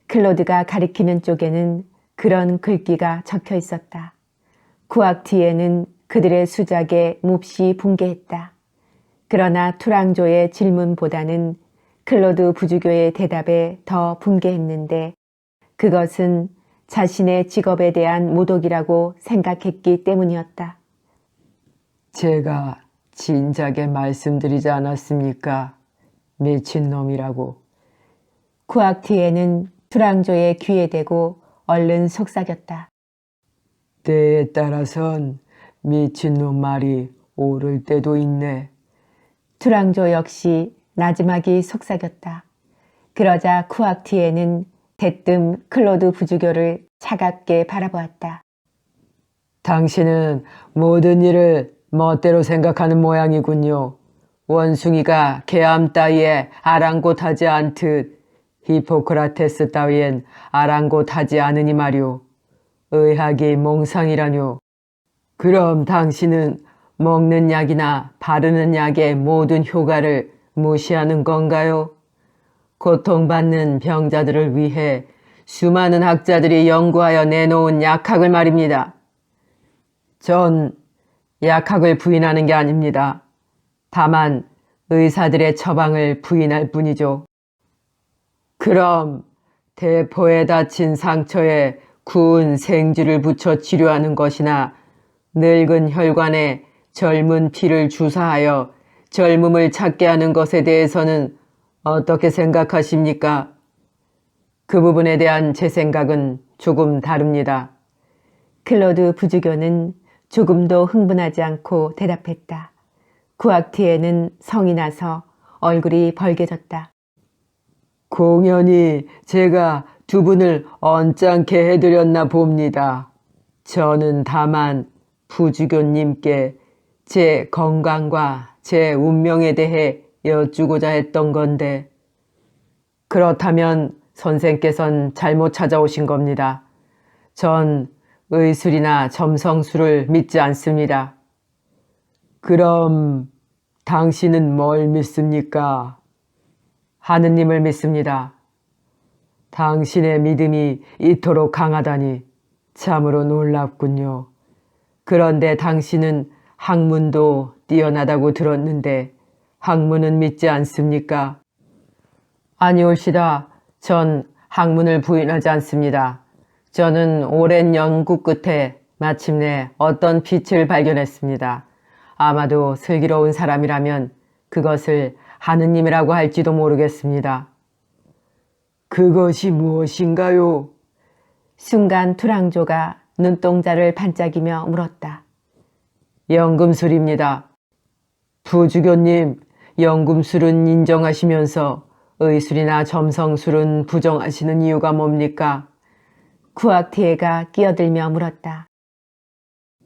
클로드가 가리키는 쪽에는 그런 글귀가 적혀 있었다. 쿠악티에는 그들의 수작에 몹시 분개했다. 그러나 투랑조의 질문보다는 클로드 부주교의 대답에 더 분개했는데 그것은 자신의 직업에 대한 모독이라고 생각했기 때문이었다. 제가 진작에 말씀드리지 않았습니까? 미친놈이라고. 쿠악티에는 두랑조의 귀에 대고 얼른 속삭였다. 때에 따라선 미친놈 말이 옳을 때도 있네. 두랑조 역시 나지막이 속삭였다. 그러자 쿠악티에는 대뜸 클로드 부주교를 차갑게 바라보았다. 당신은 모든 일을 멋대로 생각하는 모양이군요. 원숭이가 개암 따위에 아랑곳하지 않듯 히포크라테스 따위엔 아랑곳하지 않으니 말요. 의학이 몽상이라뇨. 그럼 당신은 먹는 약이나 바르는 약의 모든 효과를 무시하는 건가요? 고통받는 병자들을 위해 수많은 학자들이 연구하여 내놓은 약학을 말입니다. 전 약학을 부인하는 게 아닙니다. 다만 의사들의 처방을 부인할 뿐이죠. 그럼 대포에 다친 상처에 구운 생쥐를 붙여 치료하는 것이나 늙은 혈관에 젊은 피를 주사하여 젊음을 찾게 하는 것에 대해서는 어떻게 생각하십니까? 그 부분에 대한 제 생각은 조금 다릅니다. 클로드 부주교는 조금도 흥분하지 않고 대답했다. 쿠악티에는 성이 나서 얼굴이 벌개졌다. 공연히 제가 두 분을 언짢게 해드렸나 봅니다. 저는 다만 부주교님께 제 건강과 제 운명에 대해 여쭈고자 했던 건데, 그렇다면 선생께선 잘못 찾아오신 겁니다. 전 의술이나 점성술을 믿지 않습니다. 그럼 당신은 뭘 믿습니까? 하느님을 믿습니다. 당신의 믿음이 이토록 강하다니 참으로 놀랍군요. 그런데 당신은 학문도 뛰어나다고 들었는데 학문은 믿지 않습니까? 아니올시다. 전 학문을 부인하지 않습니다. 저는 오랜 연구 끝에 마침내 어떤 빛을 발견했습니다. 아마도 슬기로운 사람이라면 그것을 하느님이라고 할지도 모르겠습니다. 그것이 무엇인가요? 순간 두랑조가 눈동자를 반짝이며 물었다. 연금술입니다. 부주교님, 연금술은 인정하시면서 의술이나 점성술은 부정하시는 이유가 뭡니까? 쿠악티에가 끼어들며 물었다.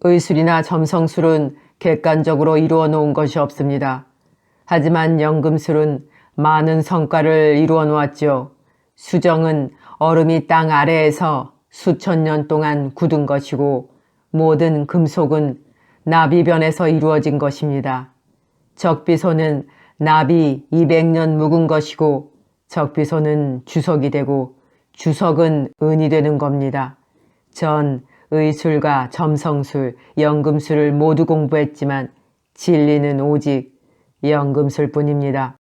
의술이나 점성술은 객관적으로 이루어 놓은 것이 없습니다. 하지만 연금술은 많은 성과를 이루어 놓았죠. 수정은 얼음이 땅 아래에서 수천 년 동안 굳은 것이고 모든 금속은 나비변에서 이루어진 것입니다. 적비소는 나비 200년 묵은 것이고 적비소는 주석이 되고 주석은 은이 되는 겁니다. 전 의술과 점성술, 연금술을 모두 공부했지만 진리는 오직 연금술뿐입니다.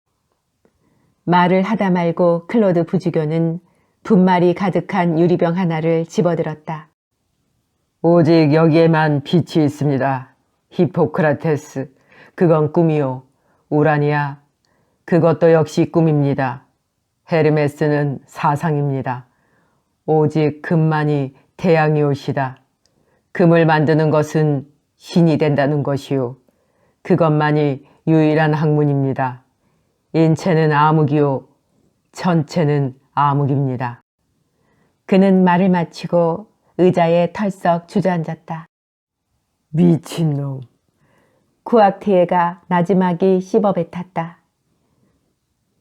말을 하다 말고 클로드 부주교는 분말이 가득한 유리병 하나를 집어들었다. 오직 여기에만 빛이 있습니다. 히포크라테스, 그건 꿈이요. 우라니아, 그것도 역시 꿈입니다. 헤르메스는 사상입니다. 오직 금만이 태양이오시다. 금을 만드는 것은 신이 된다는 것이요. 그것만이 유일한 학문입니다. 인체는 암흑이요. 천체는 암흑입니다. 그는 말을 마치고 의자에 털썩 주저앉았다. 미친놈. 쿠악티에가 나지막이 씹어뱉었다.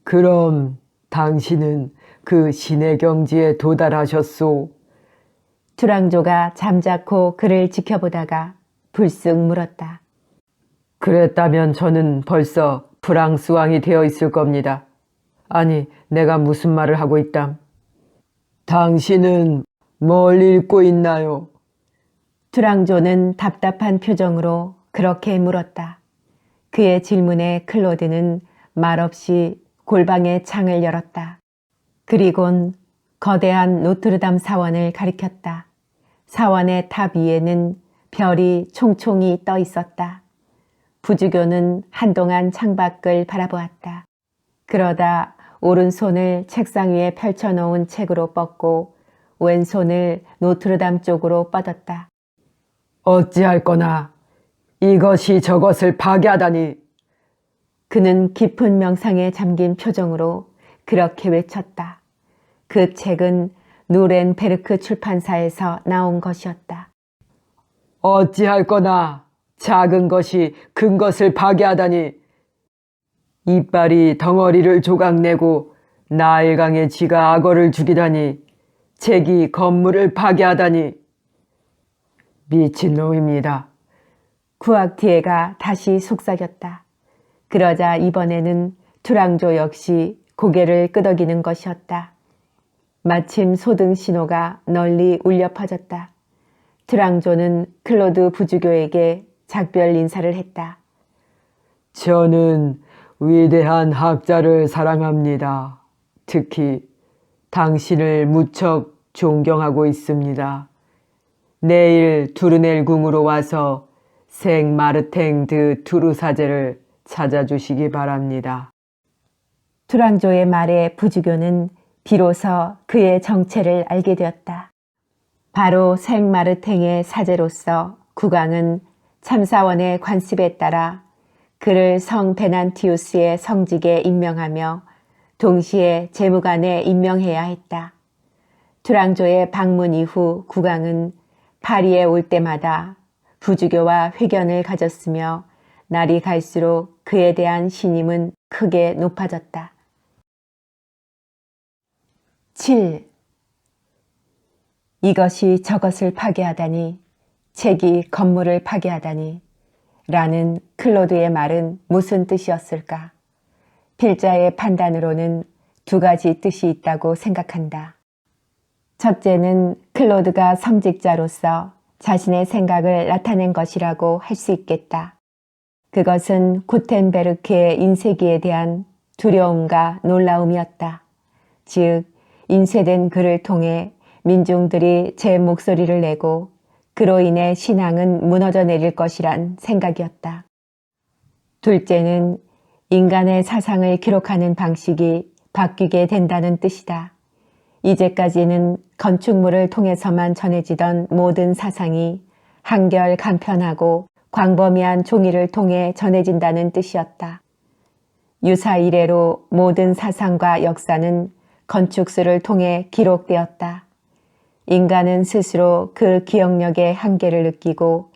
그럼 당신은 그 신의 경지에 도달하셨소? 두랑조가 잠자코 그를 지켜보다가 불쑥 물었다. 그랬다면 저는 벌써 프랑스 왕이 되어 있을 겁니다. 아니, 내가 무슨 말을 하고 있담? 당신은 뭘 읽고 있나요? 두랑조는 답답한 표정으로 그렇게 물었다. 그의 질문에 클로드는 말없이 골방의 창을 열었다. 그리곤 거대한 노트르담 사원을 가리켰다. 사원의 탑 위에는 별이 총총히 떠 있었다. 부주교는 한동안 창밖을 바라보았다. 그러다 오른손을 책상 위에 펼쳐놓은 책으로 뻗고 왼손을 노트르담 쪽으로 뻗었다. 어찌할거나 이것이 저것을 파괴하다니. 그는 깊은 명상에 잠긴 표정으로 그렇게 외쳤다. 그 책은 누렌베르크 출판사에서 나온 것이었다. 어찌할거나 작은 것이 큰 것을 파괴하다니. 이빨이 덩어리를 조각내고 나일강의 쥐가 악어를 죽이다니. 책이 건물을 파괴하다니. 미친놈입니다. 구악티에가 다시 속삭였다. 그러자 이번에는 투랑조 역시 고개를 끄덕이는 것이었다. 마침 소등 신호가 널리 울려 퍼졌다. 투랑조는 클로드 부주교에게 작별 인사를 했다. 저는 위대한 학자를 사랑합니다. 특히 당신을 무척 존경하고 있습니다. 내일 두르넬 궁으로 와서 생 마르탱 드 두르사제를 찾아주시기 바랍니다. 투랑조의 말에 부주교는 비로소 그의 정체를 알게 되었다. 바로 생마르탱의 사제로서 국왕은 참사원의 관습에 따라 그를 성 베난티우스의 성직에 임명하며 동시에 재무관에 임명해야 했다. 투랑조의 방문 이후 국왕은 파리에 올 때마다 부주교와 회견을 가졌으며 날이 갈수록 그에 대한 신임은 크게 높아졌다. 7. 이것이 저것을 파괴하다니, 책이 건물을 파괴하다니 라는 클로드의 말은 무슨 뜻이었을까? 필자의 판단으로는 두 가지 뜻이 있다고 생각한다. 첫째는 클로드가 성직자로서 자신의 생각을 나타낸 것이라고 할 수 있겠다. 그것은 구텐베르크의 인쇄기에 대한 두려움과 놀라움이었다. 즉, 인쇄된 글을 통해 민중들이 제 목소리를 내고 그로 인해 신앙은 무너져 내릴 것이란 생각이었다. 둘째는 인간의 사상을 기록하는 방식이 바뀌게 된다는 뜻이다. 이제까지는 건축물을 통해서만 전해지던 모든 사상이 한결 간편하고 광범위한 종이를 통해 전해진다는 뜻이었다. 유사 이래로 모든 사상과 역사는 건축술을 통해 기록되었다. 인간은 스스로 그 기억력의 한계를 느끼고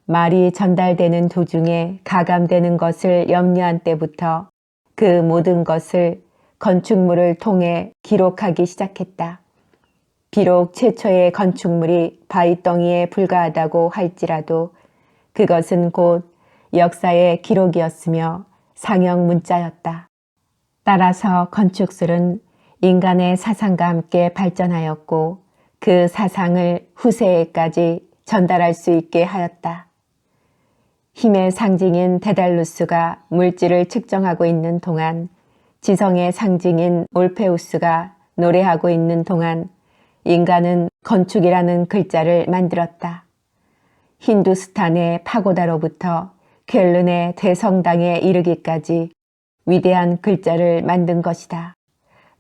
말이 전달되는 도중에 가감되는 것을 염려한 때부터 그 모든 것을 건축물을 통해 기록하기 시작했다. 비록 최초의 건축물이 바위덩이에 불과하다고 할지라도 그것은 곧 역사의 기록이었으며 상형 문자였다. 따라서 건축술은 인간의 사상과 함께 발전하였고 그 사상을 후세에까지 전달할 수 있게 하였다. 힘의 상징인 데달루스가 물질을 측정하고 있는 동안 지성의 상징인 올페우스가 노래하고 있는 동안 인간은 건축이라는 글자를 만들었다. 힌두스탄의 파고다로부터 쾰른의 대성당에 이르기까지 위대한 글자를 만든 것이다.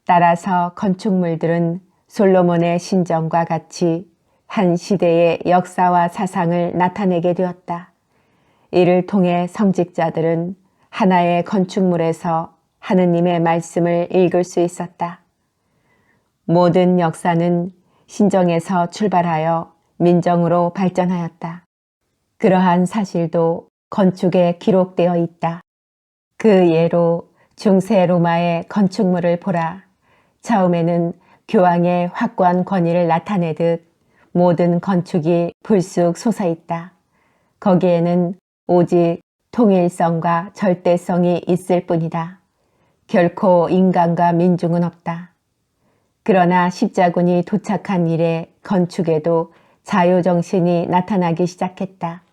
따라서 건축물들은 솔로몬의 신전과 같이 한 시대의 역사와 사상을 나타내게 되었다. 이를 통해 성직자들은 하나의 건축물에서 하느님의 말씀을 읽을 수 있었다. 모든 역사는 신정에서 출발하여 민정으로 발전하였다. 그러한 사실도 건축에 기록되어 있다. 그 예로 중세 로마의 건축물을 보라. 처음에는 교황의 확고한 권위를 나타내듯 모든 건축이 불쑥 솟아있다. 거기에는 오직 통일성과 절대성이 있을 뿐이다. 결코 인간과 민중은 없다. 그러나 십자군이 도착한 이래 건축에도 자유정신이 나타나기 시작했다.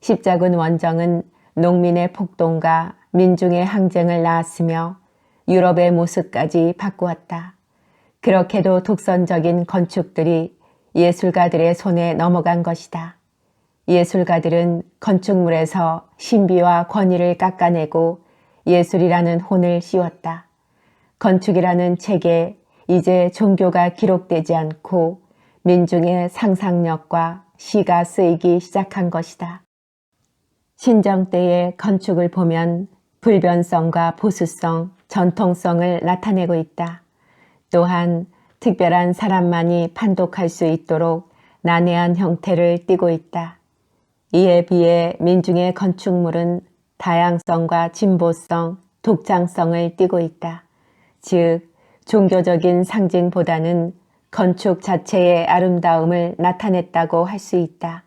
십자군 원정은 농민의 폭동과 민중의 항쟁을 낳았으며 유럽의 모습까지 바꾸었다. 그렇게도 독선적인 건축들이 예술가들의 손에 넘어간 것이다. 예술가들은 건축물에서 신비와 권위를 깎아내고 예술이라는 혼을 씌웠다. 건축이라는 책에 이제 종교가 기록되지 않고 민중의 상상력과 시가 쓰이기 시작한 것이다. 신정 때의 건축을 보면 불변성과 보수성, 전통성을 나타내고 있다. 또한 특별한 사람만이 판독할 수 있도록 난해한 형태를 띠고 있다. 이에 비해 민중의 건축물은 다양성과 진보성, 독창성을 띠고 있다. 즉, 종교적인 상징보다는 건축 자체의 아름다움을 나타냈다고 할 수 있다.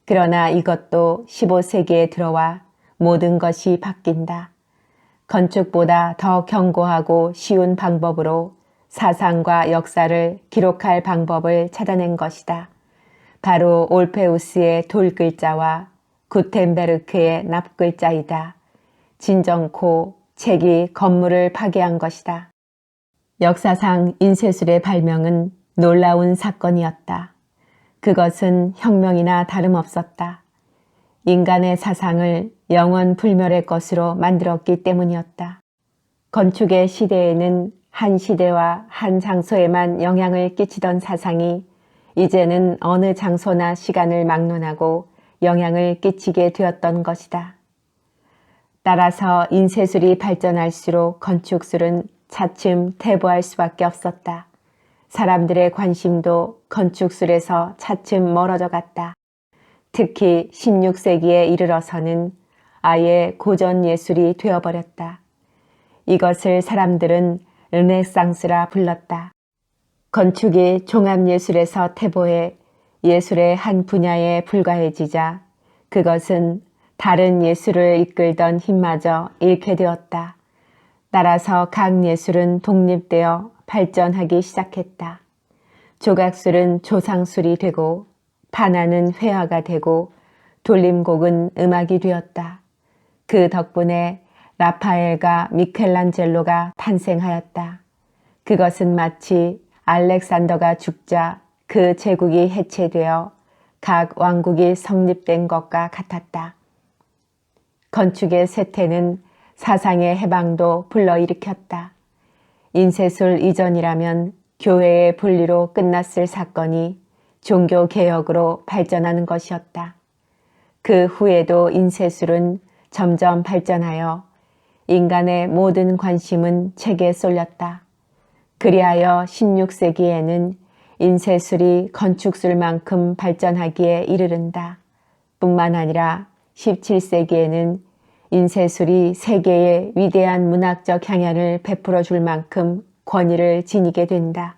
그러나 이것도 15세기에 들어와 모든 것이 바뀐다. 건축보다 더 견고하고 쉬운 방법으로 사상과 역사를 기록할 방법을 찾아낸 것이다. 바로 올페우스의 돌글자와 구텐베르크의 납글자이다. 진정코 책이 건물을 파괴한 것이다. 역사상 인쇄술의 발명은 놀라운 사건이었다. 그것은 혁명이나 다름없었다. 인간의 사상을 영원 불멸의 것으로 만들었기 때문이었다. 건축의 시대에는 한 시대와 한 장소에만 영향을 끼치던 사상이 이제는 어느 장소나 시간을 막론하고 영향을 끼치게 되었던 것이다. 따라서 인쇄술이 발전할수록 건축술은 차츰 퇴보할 수밖에 없었다. 사람들의 관심도 건축술에서 차츰 멀어져 갔다. 특히 16세기에 이르러서는 아예 고전 예술이 되어버렸다. 이것을 사람들은 르네상스라 불렀다. 건축이 종합예술에서 퇴보해 예술의 한 분야에 불과해지자 그것은 다른 예술을 이끌던 힘마저 잃게 되었다. 따라서 각 예술은 독립되어 발전하기 시작했다. 조각술은 조상술이 되고 판화는 회화가 되고 돌림곡은 음악이 되었다. 그 덕분에 라파엘과 미켈란젤로가 탄생하였다. 그것은 마치 알렉산더가 죽자 그 제국이 해체되어 각 왕국이 성립된 것과 같았다. 건축의 쇠퇴는 사상의 해방도 불러일으켰다. 인쇄술 이전이라면 교회의 분리로 끝났을 사건이 종교개혁으로 발전하는 것이었다. 그 후에도 인쇄술은 점점 발전하여 인간의 모든 관심은 책에 쏠렸다. 그리하여 16세기에는 인쇄술이 건축술만큼 발전하기에 이르른다. 뿐만 아니라 17세기에는 인쇄술이 세계에 위대한 문학적 향연을 베풀어 줄 만큼 권위를 지니게 된다.